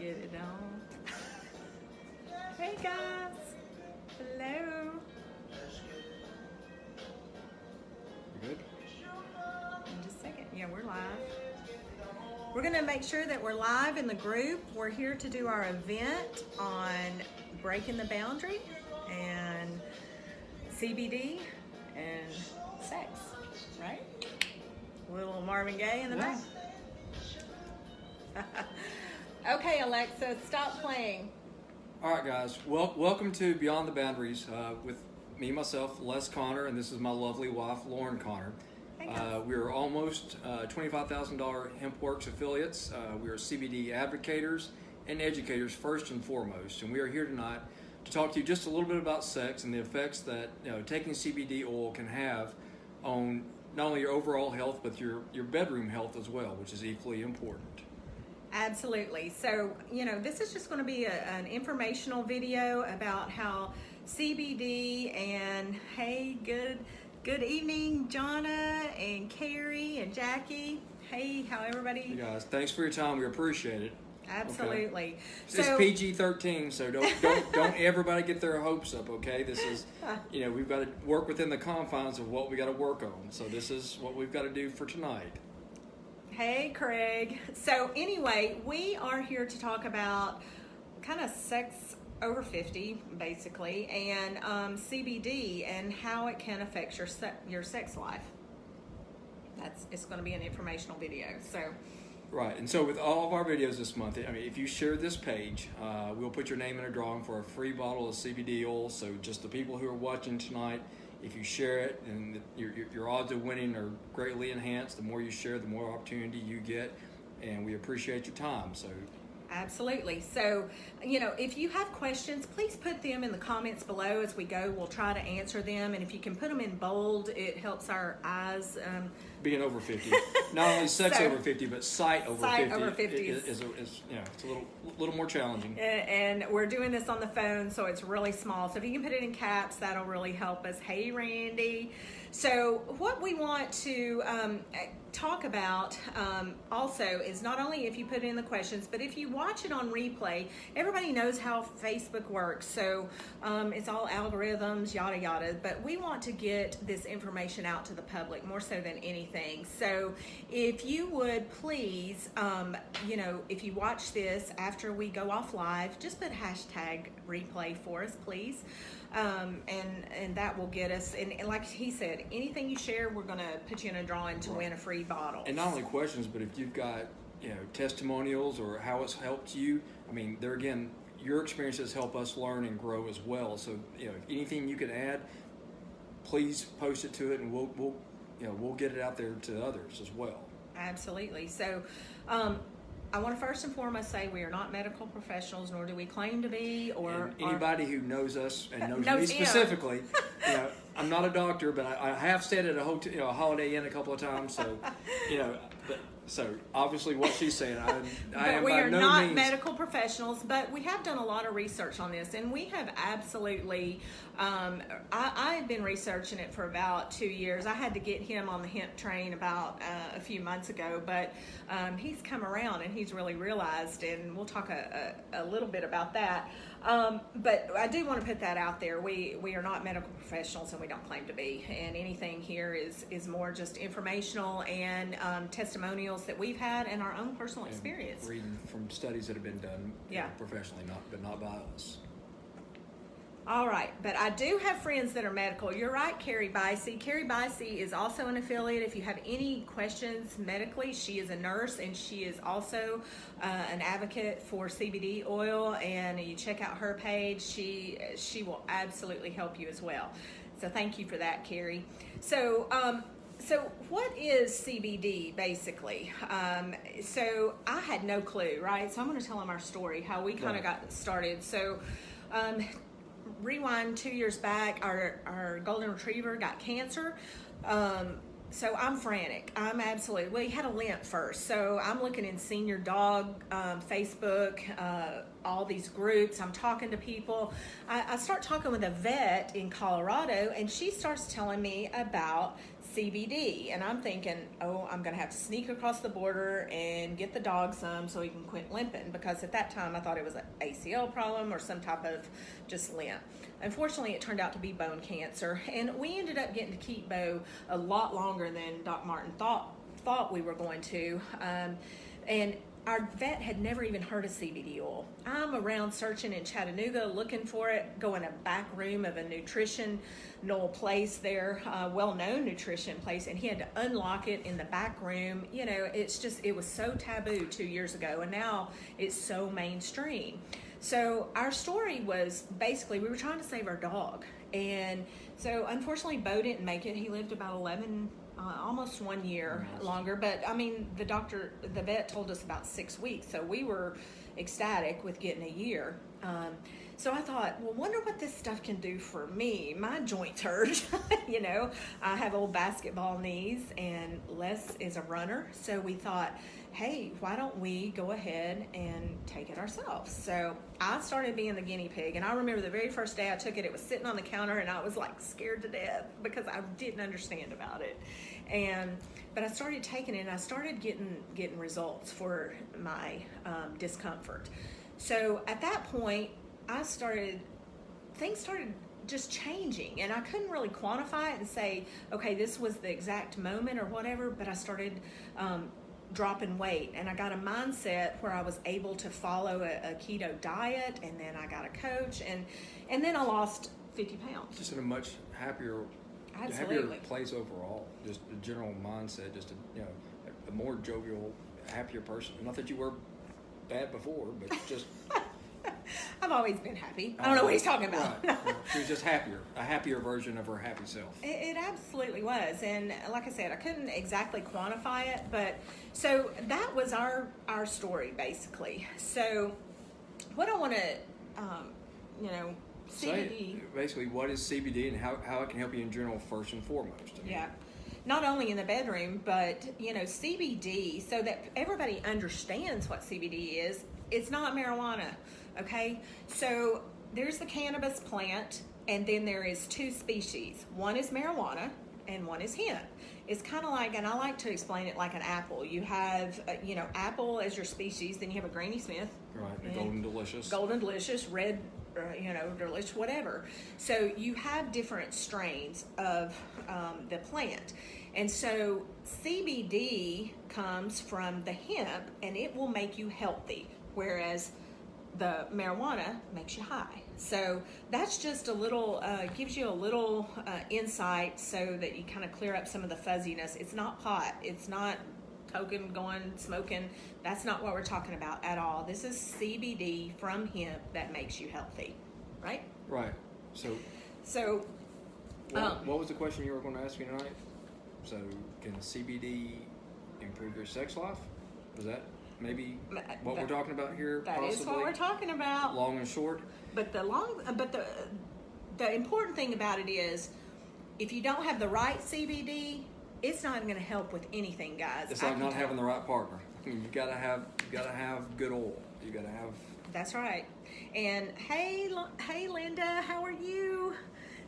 Get it on. Hey guys. Hello. You good? In just a second. Yeah, we're live. We're going to make sure that we're live in the group. We're here to do our event on breaking the boundary and CBD and sex, right? Little Marvin Gaye in the back. Okay, Alexa, stop playing. All right, guys. Welcome to Beyond the Boundaries with me, myself, Les Conner, and this is my lovely wife, Lauren Conner. We are almost $25,000 Hempworx affiliates. We are CBD advocators and educators first and foremost, and we are here tonight to talk to you just a little bit about sex and the effects that taking CBD oil can have on not only your overall health but your bedroom health as well, which is equally important. Absolutely. So, this is just going to be an informational video about how CBD and hey, good evening, Jonna and Carrie and Jackie. Hey, how everybody? Hey guys, thanks for your time. We appreciate it. Absolutely. Okay. It's PG-13, so don't everybody get their hopes up. Okay, this is we've got to work within the confines of what we got to work on. So this is what we've got to do for tonight. Hey, Craig. So anyway, we are here to talk about kind of sex over 50, basically, and CBD and how it can affect your sex life. It's going to be an informational video. So. Right, and so with all of our videos this month, if you share this page, we'll put your name in a drawing for a free bottle of CBD oil. So just the people who are watching tonight, if you share it, and your odds of winning are greatly enhanced. The more you share, the more opportunity you get, and we appreciate your time. So. Absolutely. So, if you have questions, please put them in the comments below as we go. We'll try to answer them. And if you can put them in bold, it helps our eyes. Being over 50. Not only sex over 50, but sight over 50. Sight over 50 is it's a little more challenging. And we're doing this on the phone, so it's really small. So if you can put it in caps, that'll really help us. Hey, Randy. So what we want to talk about also is not only if you put in the questions, but if you watch it on replay. Everybody knows how Facebook works, so it's all algorithms, yada yada, but we want to get this information out to the public more so than anything. So if you would please, if you watch this after we go off live, just put hashtag replay for us, please. And that will get us, and like he said, anything you share, we're going to put you in a drawing to win a free bottle. And not only questions, but if you've got testimonials or how it's helped you, there again, your experiences help us learn and grow as well. So anything you can add, please post it to it, and we'll get it out there to others as well. Absolutely. So I want to first and foremost say we are not medical professionals, nor do we claim to be. And anybody who knows us and knows me specifically, I'm not a doctor, but I have stayed at a hotel, a Holiday Inn a couple of times. So, so obviously what she's saying, I am we by are no not means medical professionals, but we have done a lot of research on this, and we have absolutely. I've been researching it for about 2 years. I had to get him on the hemp train about a few months ago, but he's come around and he's really realized, and we'll talk a little bit about that. But I do want to put that out there. We are not medical professionals, and we don't claim to be. And anything here is more just informational and testimonials that we've had and our own personal experience. Reading from studies that have been done professionally, but not by us. All right, but I do have friends that are medical. You're right, Carrie Bicey. Carrie Bicey is also an affiliate. If you have any questions medically, she is a nurse, and she is also an advocate for CBD oil, and you check out her page. She will absolutely help you as well. So thank you for that, Carrie. So what is CBD basically? So I had no clue, right? So I'm going to tell them our story, how we kind of got started. So rewind 2 years back, our golden retriever got cancer. So I'm frantic. I'm absolutely, well, he had a limp first. So I'm looking in senior dog, Facebook, all these groups. I'm talking to people. I start talking with a vet in Colorado, and she starts telling me about CBD. And I'm thinking, oh, I'm going to have to sneak across the border and get the dog some so he can quit limping, because at that time I thought it was an ACL problem or some type of just limp. Unfortunately, it turned out to be bone cancer, and we ended up getting to keep Bo a lot longer than Doc Martin thought we were going to. And our vet had never even heard of CBD oil. I'm around searching in Chattanooga, looking for it, go in a back room of a nutritional place there, well-known nutrition place, and he had to unlock it in the back room. You know, it was so taboo 2 years ago, and now it's so mainstream. So our story was basically we were trying to save our dog. And so unfortunately, Bo didn't make it. He lived about almost 1 year longer. But I mean, the vet told us about 6 weeks. So we were ecstatic with getting a year. So I thought, well, wonder what this stuff can do for me. My joints hurt. You know, I have old basketball knees, and Les is a runner. So we thought, hey, why don't we go ahead and take it ourselves? So I started being the guinea pig, and I remember the very first day I took it, it was sitting on the counter, and I was like scared to death because I didn't understand about it. But I started taking it, and I started getting results for my discomfort. So at that point, things started just changing, and I couldn't really quantify it and say, okay, this was the exact moment or whatever, but I started dropping weight, and I got a mindset where I was able to follow a keto diet, and then I got a coach, and then I lost 50 pounds. Just in a much happier place overall. Just a general mindset, just a more jovial, happier person. Not that you were bad before, but just I've always been happy. I don't know what he's talking about. Right. She was just happier, a happier version of her happy self. It absolutely was. And like I said, I couldn't exactly quantify it, but so that was our story basically. So what I want to, CBD. Say, basically, what is CBD and how it can help you in general first and foremost. Yeah. Not only in the bedroom, but, CBD, so that everybody understands what CBD is, it's not marijuana, okay? So there's the cannabis plant, and then there is two species. One is marijuana, and one is hemp. It's kind of like, and I like to explain it like an apple. You have, apple as your species, then you have a Granny Smith. Right, the Golden Delicious. Golden Delicious, red, delicious, whatever. So you have different strains of the plant. And so CBD comes from the hemp, and it will make you healthy, whereas the marijuana makes you high. So that's just a little, gives you a little insight so that you kind of clear up some of the fuzziness. It's not pot. It's not token going, smoking. That's not what we're talking about at all. This is CBD from hemp that makes you healthy, right? Right. So what was the question you were going to ask me tonight? So can CBD improve your sex life? Is that maybe what we're talking about here? That possibly? Is what we're talking about. Long and short. But the important thing about it is, if you don't have the right CBD, it's not going to help with anything, guys. It's like not having the right partner. I mean, you gotta have good oil. You gotta have. That's right. And hey, Linda, how are you?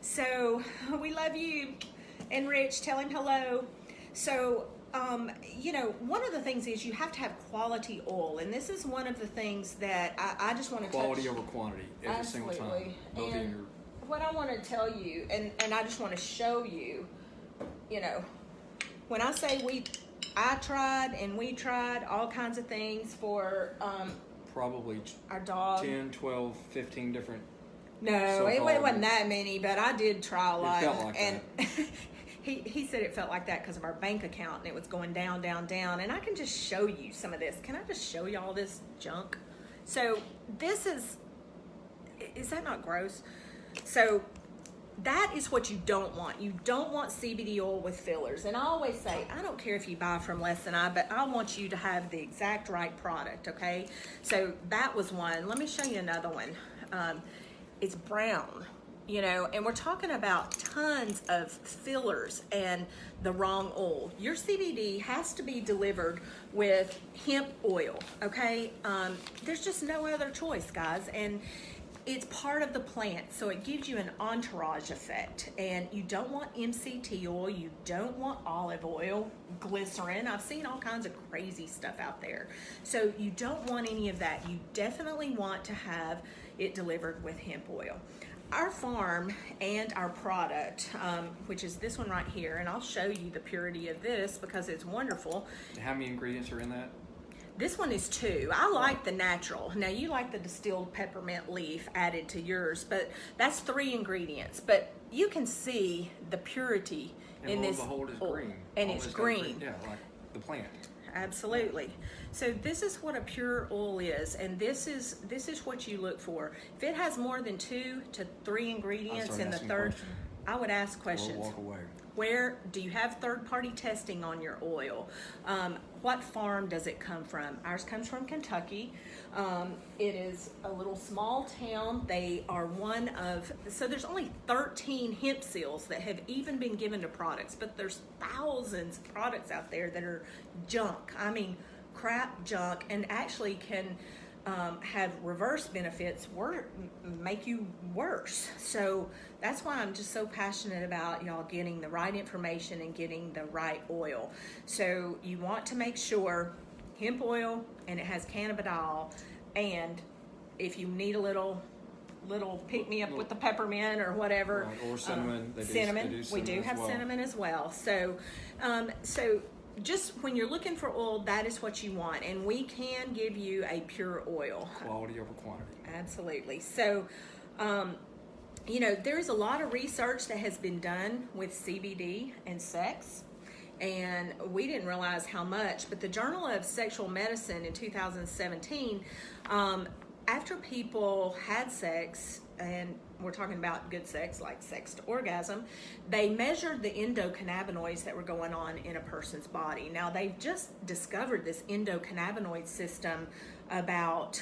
So we love you. And Rich, tell him hello. So, one of the things is you have to have quality oil, and this is one of the things that I just want to quality over quantity every single time. And what I want to tell you, and I just want to show you, when I say I tried and we tried all kinds of things for probably our dog. 10, 12, 15 different. No, it wasn't that many, but I did try a lot. It felt like and that. He said it felt like that because of our bank account, and it was going down, down, down. And I can just show you some of this. Can I just show you all this junk? So this is that not gross? So that is what you don't want. You don't want CBD oil with fillers. And I always say, I don't care if you buy from Les and I, but I want you to have the exact right product, okay? So that was one. Let me show you another one. It's brown, and we're talking about tons of fillers and the wrong oil. Your CBD has to be delivered with hemp oil, okay? There's just no other choice, guys. And It's part of the plant, so it gives you an entourage effect. And you don't want MCT oil, you don't want olive oil, glycerin. I've seen all kinds of crazy stuff out there. So you don't want any of that. You definitely want to have it delivered with hemp oil. Our farm and our product, which is this one right here, and I'll show you the purity of this because it's wonderful. How many ingredients are in that? This one is 2. I like the natural. Now you like the distilled peppermint leaf added to yours, but that's 3 ingredients. But you can see the purity in this. And lo and behold, it's green. And it's green. Yeah, like the plant. Absolutely. So this is what a pure oil is, and this is what you look for. If it has more than 2 to 3 ingredients in the third, I would ask questions. Or walk away. Where do you have third-party testing on your oil? What farm does it come from? Ours comes from Kentucky. It is a little small town. They are one of, so there's only 13 hemp seals that have even been given to products, but there's thousands of products out there that are junk. I mean, crap junk, and actually can have reverse benefits, make you worse. So that's why I'm just so passionate about y'all getting the right information and getting the right oil. So you want to make sure hemp oil, and it has cannabidiol, and if you need a little pick me up with the peppermint or whatever, or cinnamon. We do have cinnamon as well. So just when you're looking for oil, that is what you want, and we can give you a pure oil. Quality over quantity. Absolutely. So, there's a lot of research that has been done with CBD and sex, and we didn't realize how much, but the Journal of Sexual Medicine in 2017, after people had sex, and we're talking about good sex, like sex to orgasm, they measured the endocannabinoids that were going on in a person's body. Now, they've just discovered this endocannabinoid system about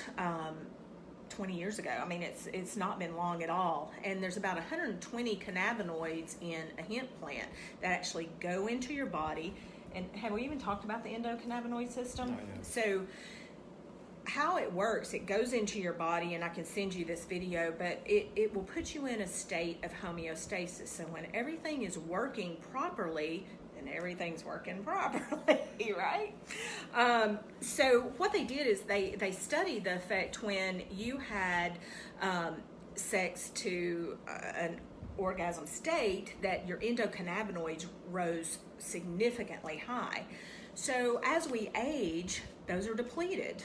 20 years ago. I mean, it's not been long at all. And there's about 120 cannabinoids in a hemp plant that actually go into your body. And have we even talked about the endocannabinoid system? Not yet. So how it works, it goes into your body, and I can send you this video, but it will put you in a state of homeostasis. So when everything is working properly, then everything's working properly, right? So what they did is they studied the effect when you had sex to an orgasm state, that your endocannabinoids rose significantly high. So as we age, those are depleted.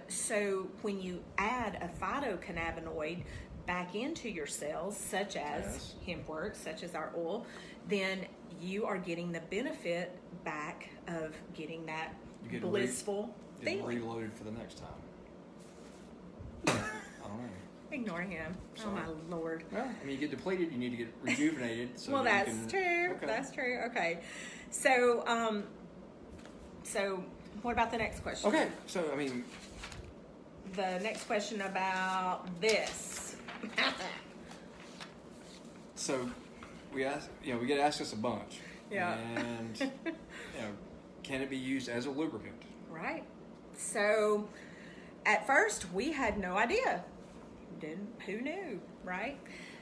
So when you add a phytocannabinoid back into your cells, such as Hempworx, such as our oil, then you are getting the benefit back of getting that blissful feeling. Reloaded for the next time. I don't know. Ignore him. Sorry. Oh my Lord. Well, I mean, you get depleted, you need to get rejuvenated. So well, that that's true. Okay. That's true. Okay. So, what about the next question? Okay. So, I mean, the next question about this. So, we get asked this a bunch. Yeah. And, can it be used as a lubricant? Right. So, at first, we had no idea. Who knew, right?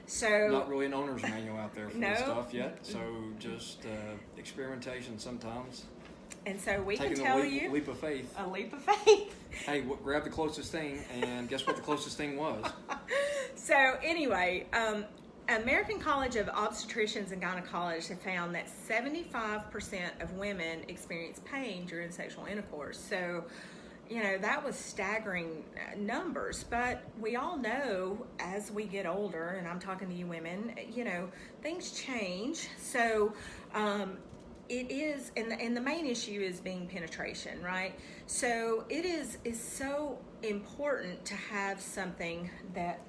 So not really an owner's manual out there for this stuff yet. So just experimentation sometimes. And so we can tell you leap of faith. A leap of faith. Hey, grab the closest thing, and guess what the closest thing was? So anyway, American College of Obstetricians and Gynecologists have found that 75% of women experience pain during sexual intercourse. So, that was staggering numbers, but we all know as we get older, and I'm talking to you women, things change. So it is, and the main issue is being penetration, right? So it is so important to have something that.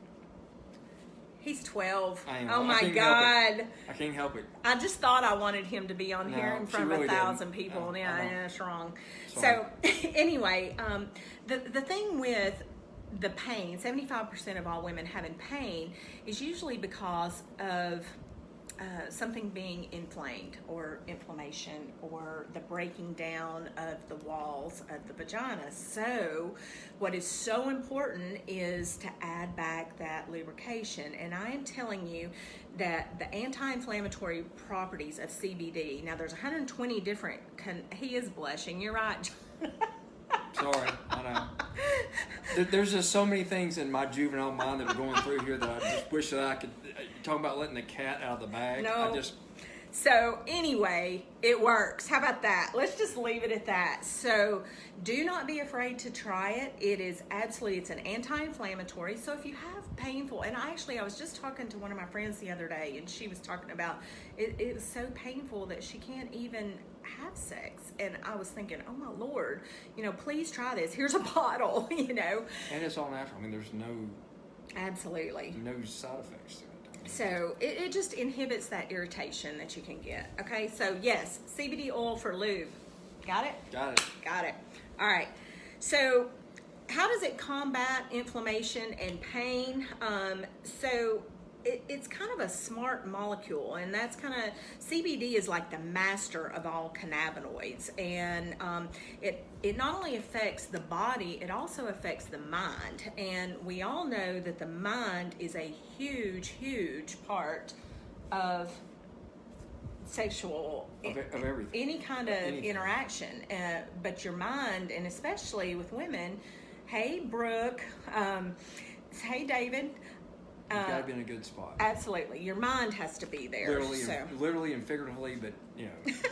He's 12. Oh my God. I can't help it. I just thought I wanted him to be on here in front of 1,000 people. It's wrong. Sorry. So anyway, the thing with the pain, 75% of all women having pain is usually because of something being inflamed or inflammation or the breaking down of the walls of the vagina. So what is so important is to add back that lubrication. And I am telling you that the anti-inflammatory properties of CBD, now there's 120 different, he is blushing, you're right. Sorry, I know. There's just so many things in my juvenile mind that are going through here that I just wish that I could. Talking about letting the cat out of the bag. No. So anyway, it works. How about that? Let's just leave it at that. So do not be afraid to try it. It is absolutely, it's an anti-inflammatory. So if you have painful, and I was just talking to one of my friends the other day, and she was talking about it was so painful that she can't even have sex. And I was thinking, oh my Lord, please try this. Here's a bottle, And it's all natural. I mean, there's no side effects to it. So it just inhibits that irritation that you can get. Okay, so yes, CBD oil for lube. Got it? Got it. Got it. All right. So how does it combat inflammation and pain? So it's kind of a smart molecule, and that's CBD is like the master of all cannabinoids, and it not only affects the body, it also affects the mind. And we all know that the mind is a huge part of sexual of everything, any kind of interaction, but your mind, and especially with women. Hey Brooke, hey David, you've got to be in a good spot. Absolutely, your mind has to be there. Literally and figuratively, but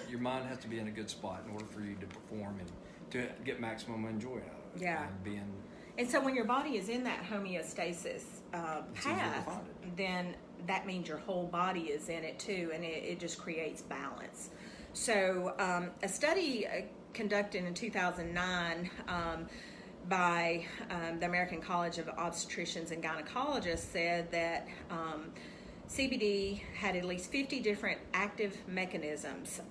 your mind has to be in a good spot in order for you to perform and to get maximum enjoyment out of it. Yeah. And so when your body is in that homeostasis path, then that means your whole body is in it too, and it just creates balance. So a study conducted in 2009 by the American College of Obstetricians and Gynecologists said that CBD had at least 50 different active mechanisms.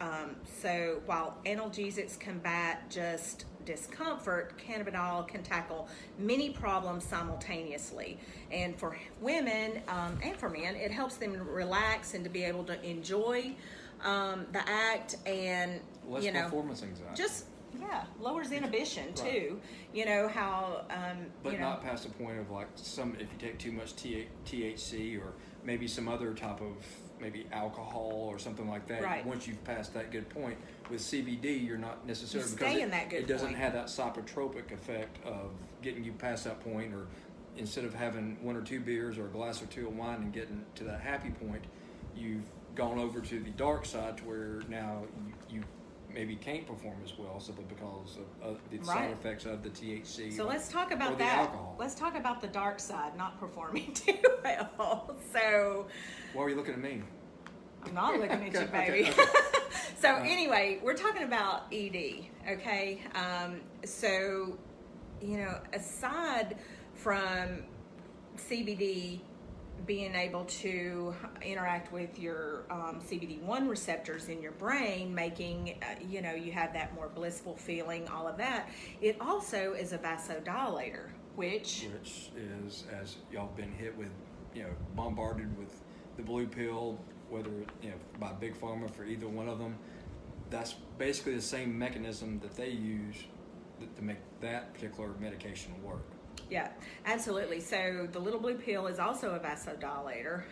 So while analgesics combat just discomfort, cannabidiol can tackle many problems simultaneously. And for women and for men, it helps them relax and to be able to enjoy the act, and less performance anxiety. Lowers inhibition too. But not past the point of if you take too much THC or maybe some other type of maybe alcohol or something like that. Right. Once you've passed that good point with CBD, you're not necessarily it doesn't have that psychotropic effect of getting you past that point, or instead of having one or two beers or a glass or two of wine and getting to that happy point, you've gone over to the dark side to where now you maybe can't perform as well simply because of the side effects of the THC. So let's talk about that. Alcohol. Let's talk about the dark side, not performing too well. So why are you looking at me? I'm not looking at you, baby. Okay. So anyway, we're talking about ED, okay? So, aside from CBD being able to interact with your CBD1 receptors in your brain, making, you have that more blissful feeling, all of that, it also is a vasodilator, which is, as y'all been hit with, bombarded with the blue pill, whether, by Big Pharma for either one of them, that's basically the same mechanism that they use to make that particular medication work. Yeah, absolutely. So the little blue pill is also a vasodilator,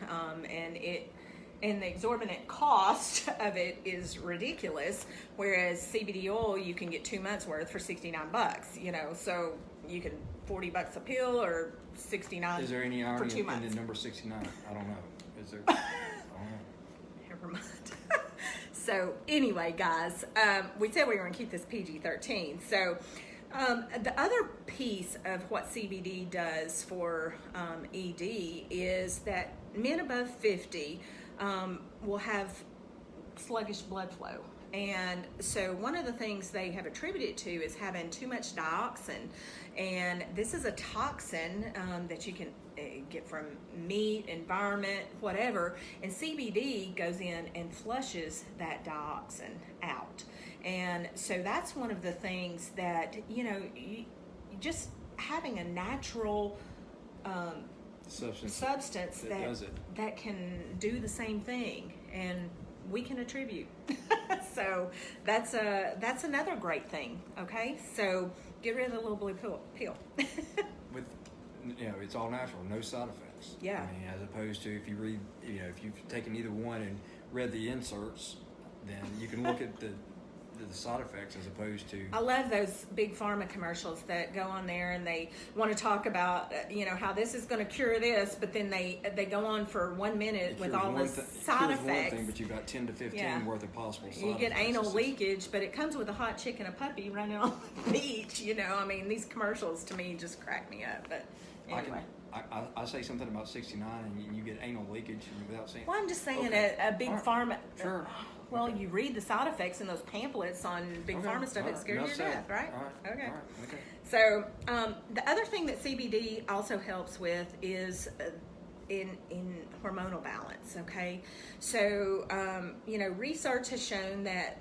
and the exorbitant cost of it is ridiculous. Whereas CBD oil, you can get 2 months worth for $69. So you can $40 a pill or $69. Is there any irony for 2 months? In the number 69? I don't know. Is there? I don't know. Never mind. So anyway, guys, we said we were going to keep this PG-13. So. The other piece of what CBD does for ED is that men above 50 will have sluggish blood flow. And so one of the things they have attributed to is having too much dioxin. And this is a toxin that you can get from meat, environment, whatever. And CBD goes in and flushes that dioxin out. And so that's one of the things that, just having a natural substance that can do the same thing. and we can attribute. So that's another great thing. Okay, so get rid of the little blue pill. With, it's all natural, no side effects. Yeah. I mean, as opposed to if you read, if you've taken either one and read the inserts, then you can look at the side effects as opposed to. I love those big pharma commercials that go on there and they want to talk about how this is going to cure this, but then they go on for 1 minute with all the side effects. One thing, but you've got 10 to 15 worth of possible side effects. You get anal leakage, but it comes with a hot chick and a puppy running on the beach. I mean, these commercials to me just crack me up. But anyway. I say something about 69 and you get anal leakage without saying. Well, I'm just saying a big pharma. Sure. Well, you read the side effects in those pamphlets on big pharma stuff, it scares you to death, right? All right. Okay. So the other thing that CBD also helps with is in hormonal balance, okay? So, research has shown that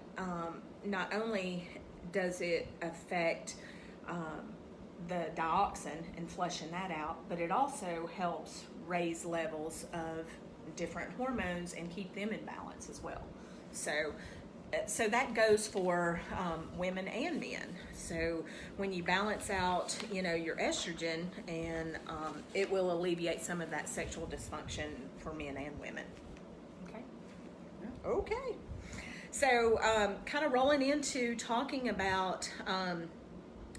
not only does it affect the dioxin and flushing that out, but it also helps raise levels of different hormones and keep them in balance as well. So that goes for women and men. So when you balance out, your estrogen, and it will alleviate some of that sexual dysfunction for men and women. Okay. Yeah. Okay. So kind of rolling into talking about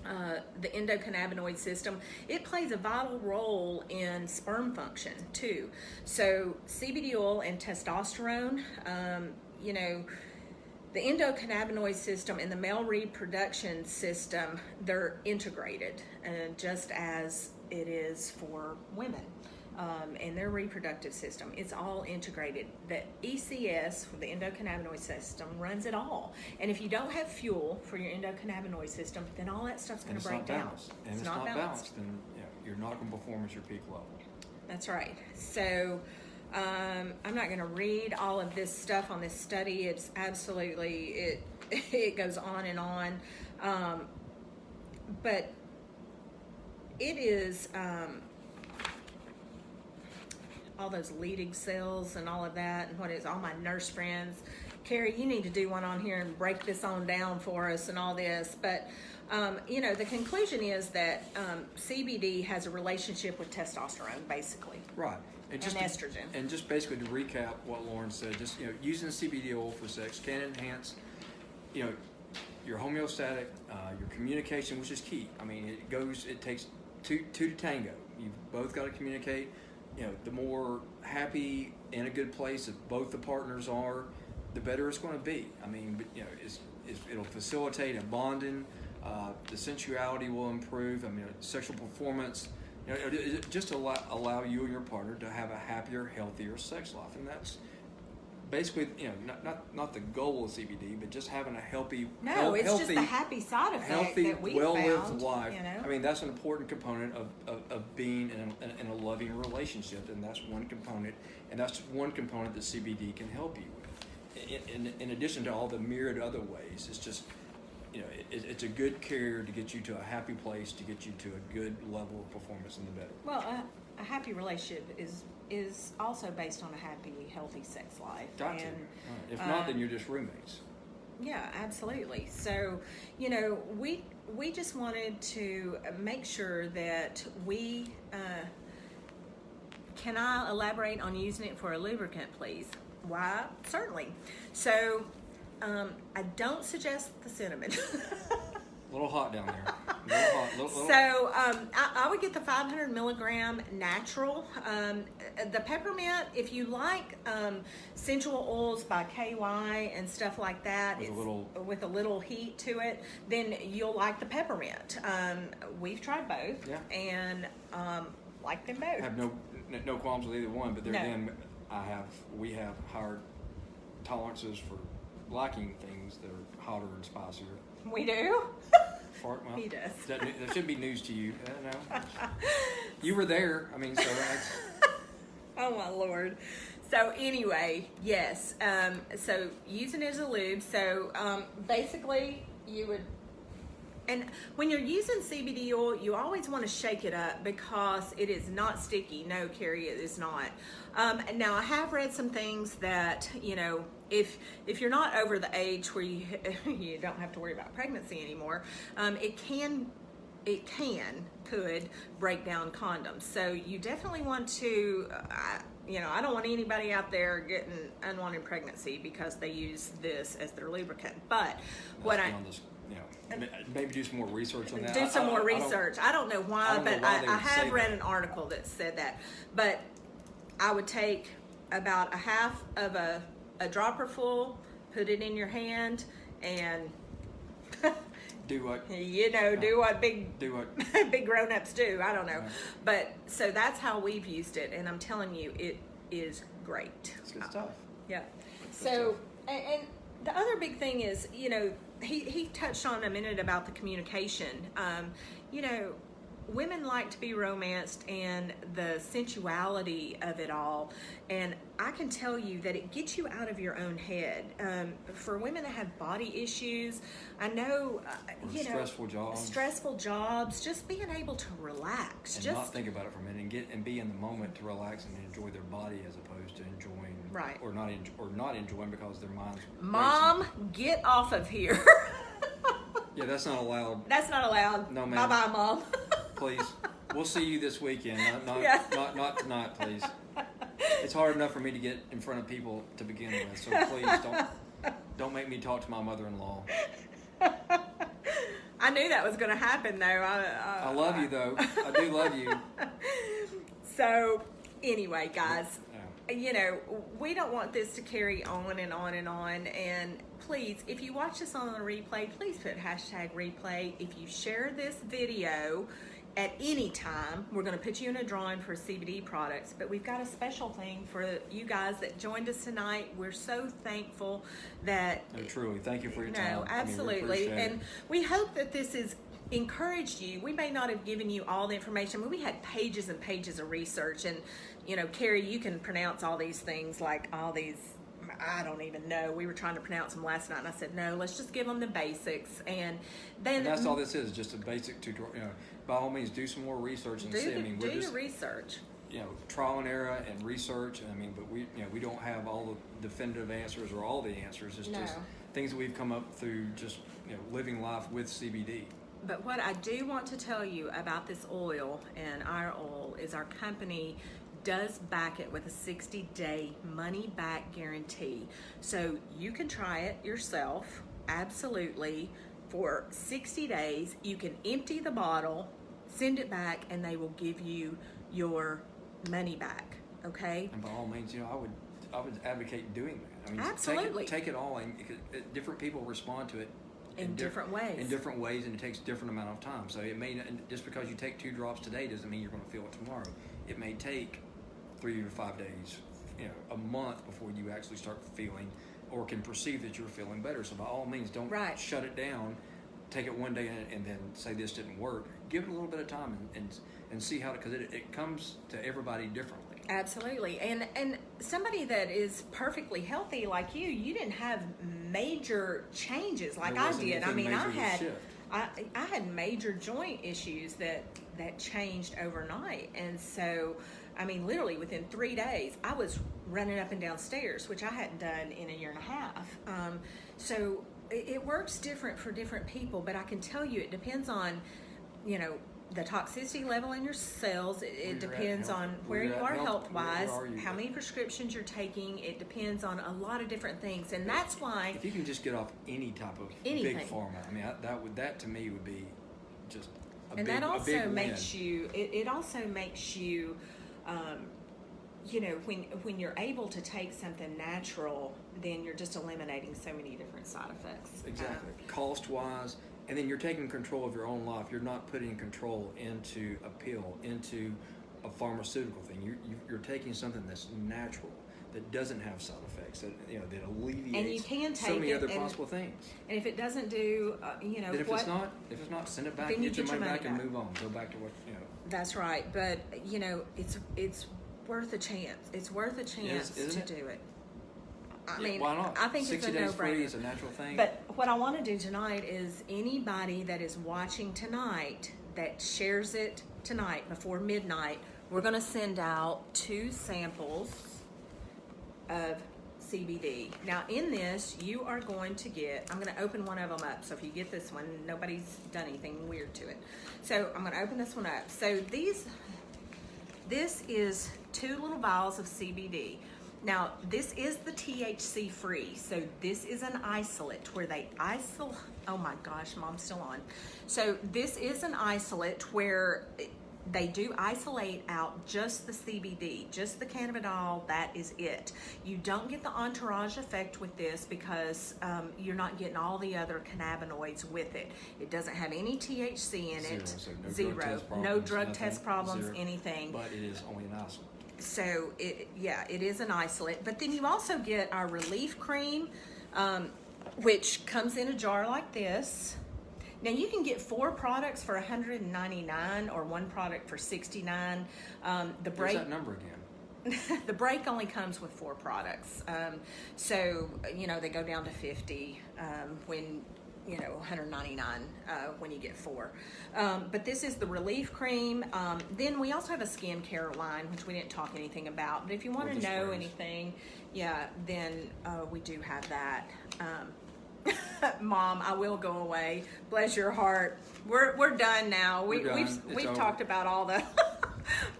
the endocannabinoid system, it plays a vital role in sperm function too. So CBD oil and testosterone, the endocannabinoid system and the male reproduction system, they're integrated, just as it is for women and their reproductive system. It's all integrated. The ECS, the endocannabinoid system, runs it all. And if you don't have fuel for your endocannabinoid system, then all that stuff's going to break down. And it's not balanced, then you're not going to perform at your peak level. That's right. So I'm not going to read all of this stuff on this study. It's absolutely, it goes on and on. But it is all those Leydig cells and all of that, and what is all my nurse friends. Carrie, you need to do one on here and break this on down for us and all this. But, the conclusion is that CBD has a relationship with testosterone, basically. Right. And estrogen. And just basically to recap what Lauren said, just, using CBD oil for sex can enhance, your homeostatic, your communication, which is key. I mean, it takes two to tango. You've both got to communicate. The more happy in a good place that both the partners are, the better it's going to be. I mean, it'll facilitate a bonding. The sensuality will improve. I mean, sexual performance. It just allow you and your partner to have a happier, healthier sex life, and that's basically, not the goal of CBD, but just having a healthy. No, it's just the happy side effect that we well-lived found, life. I mean, that's an important component of being in a loving relationship, and that's one component, that CBD can help you with. In addition to all the myriad other ways, it's just, it's a good carrier to get you to a happy place, to get you to a good level of performance in the bedroom. Well, a happy relationship is also based on a happy, healthy sex life. Gotcha. And, if not, then you're just roommates. Yeah, absolutely. So, we just wanted to make sure that we, can I elaborate on using it for a lubricant, please? Why? Certainly. So, I don't suggest the cinnamon. A little hot down there. So I would get the 500 milligram natural. The peppermint, if you like sensual oils by KY and stuff like that, with a little heat to it, then you'll like the peppermint. We've tried both, and like them both. I have no qualms with either one, but there again, we have higher tolerances for liking things that are hotter and spicier. We do? Well, he does. That should be news to you. No. You were there. I mean, so that's... Oh, my Lord. So, anyway, yes. So, using it as a lube. So, basically, you would... And when you're using CBD oil, you always want to shake it up because it is not sticky. No, Carrie, it is not. Now, I have read some things that, you know, if you're not over the age where you you don't have to worry about pregnancy anymore, it could break down condoms. So you definitely want to, you know, I don't want anybody out there getting unwanted pregnancy because they use this as their lubricant. But maybe do some more research on that. Do some more research. I don't know why, but I have read an article that said that. But I would take about a half of a dropper full, put it in your hand, and do what do what big big grown-ups do. I don't know, right. But so that's how we've used it, and I'm telling you, it is great. It's good stuff. Yeah. So and the other big thing is, you know, he touched on a minute about the communication. You know, women like to be romanced and the sensuality of it all. And I can tell you that it gets you out of your own head. For women that have body issues, I know, stressful jobs, just being able to relax. And not think about it for a minute and be in the moment to relax and enjoy their body as opposed to enjoying. Right. Or not enjoying because their mind's Mom, racing. Get off of here. Yeah, that's not allowed. That's not allowed. No, ma'am. Bye-bye, Mom. Please. We'll see you this weekend. Yeah. Not tonight, please. It's hard enough for me to get in front of people to begin with, so please don't make me talk to my mother-in-law. I knew that was going to happen, though. I love you, though. I do love you. So, anyway, guys, you know, we don't want this to carry on and on and on. And please, if you watch this on the replay, please put #replay. If you share this video at any time, we're going to put you in a drawing for CBD products. But we've got a special thing for you guys that joined us tonight. We're so thankful that... No, truly. Thank you for your time. No, absolutely. And we hope that this has encouraged you. We may not have given you all the information, but we had pages and pages of research. And, you know, Carrie, you can pronounce all these things, like all these... I don't even know. We were trying to pronounce them last night, and I said, no, let's just give them the basics. And then that's all this is, just a basic tutorial. You know, by all means, do some more research and see. Do your research. You know, trial and error and research. I mean, but we don't have all the definitive answers or all the answers. It's just things that we've come up through just living life with CBD. But what I do want to tell you about this oil and our oil is our company does back it with a 60-day money-back guarantee. So you can try it yourself, absolutely, for 60 days. You can empty the bottle, send it back, and they will give you your money back, okay? And by all means, I would advocate doing that. I mean, absolutely. Take it all, and different people respond to it in different ways. In different ways, and it takes different amount of time. So it may not, just because you take 2 drops today doesn't mean you're going to feel it tomorrow. It may take 3 or 5 days, a month before you actually start feeling or can perceive that you're feeling better. So by all means, don't shut it down. Take it one day and then say this didn't work. Give it a little bit of time and see how, because it comes to everybody differently. Absolutely. And somebody that is perfectly healthy like you didn't have major changes like I did. I mean, I had major joint issues that changed overnight. And so, I mean, literally within 3 days, I was running up and down stairs, which I hadn't done in a year and a half. So it works different for different people, but I can tell you it depends on, the toxicity level in your cells. It depends on where you are health-wise, how many prescriptions you're taking. It depends on a lot of different things, and that's why... If you can just get off any type of big pharma, I mean, that to me would be just a big win. And that also makes you... It also makes you... when you're able to take something natural, then you're just eliminating so many different side effects. Exactly. Cost-wise, and then you're taking control of your own life. You're not putting control into a pill, into a pharmaceutical thing. You're taking something that's natural, that doesn't have side effects, that alleviates and you can take so many other possible things. And if it doesn't do, then if it's not, send it back, get your money back, and move on. Go back to what That's right, but it's worth a chance. It's worth a chance to do it. I mean, why not? I think 60 it's a days free no-brainer. is a natural thing. But what I want to do tonight is anybody that is watching tonight that shares it tonight before midnight, we're going to send out 2 samples of CBD. Now in this, you are going to get, I'm going to open one of them up. So if you get this one, nobody's done anything weird to it. So I'm going to open this one up. So this is 2 little vials of CBD. Now, this is the THC free, so this is an isolate where they isolate, oh my gosh, Mom's still on. So this is an isolate where they do isolate out just the CBD, just the cannabidiol, that is it. You don't get the entourage effect with this because you're not getting all the other cannabinoids with it. It doesn't have any THC in it. Zero. No drug test problems, anything. But it is only an isolate. So it is an isolate, but then you also get our relief cream, which comes in a jar like this. Now you can get 4 products for $199 or 1 product for $69. The break. Where's that number again? The break only comes with 4 products, so they go down to 50 when. $199 when you get 4. But this is the relief cream. Then we also have a skincare line, which we didn't talk anything about. But if you want to know anything, then we do have that. Mom, I will go away. Bless your heart. We're done now. We've talked about all the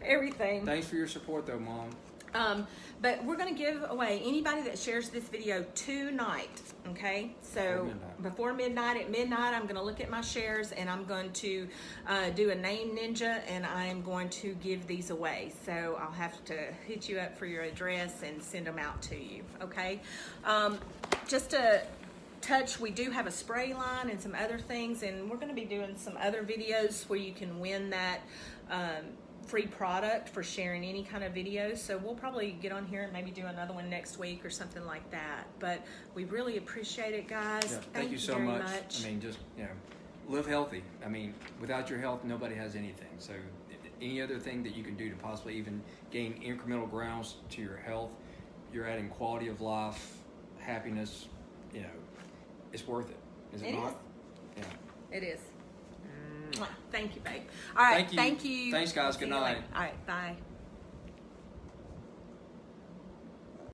everything. Thanks for your support, though, Mom. But we're going to give away anybody that shares this video tonight, okay? So before midnight, at midnight, I'm going to look at my shares and I'm going to do a name ninja and I'm going to give these away. So I'll have to hit you up for your address and send them out to you, okay? Just a touch, we do have a spray line and some other things, and we're going to be doing some other videos where you can win that free product for sharing any kind of videos. So we'll probably get on here and maybe do another one next week or something like that. But we really appreciate it, guys. Yeah, thank you so much. I mean, just live healthy. I mean, without your health, nobody has anything. So any other thing that you can do to possibly even gain incremental grounds to your health, you're adding quality of life, happiness. It's worth it. Is it not? Yeah. It is. Thank you, babe. All right. Thank you. Thanks, guys. Good night. All right. Bye.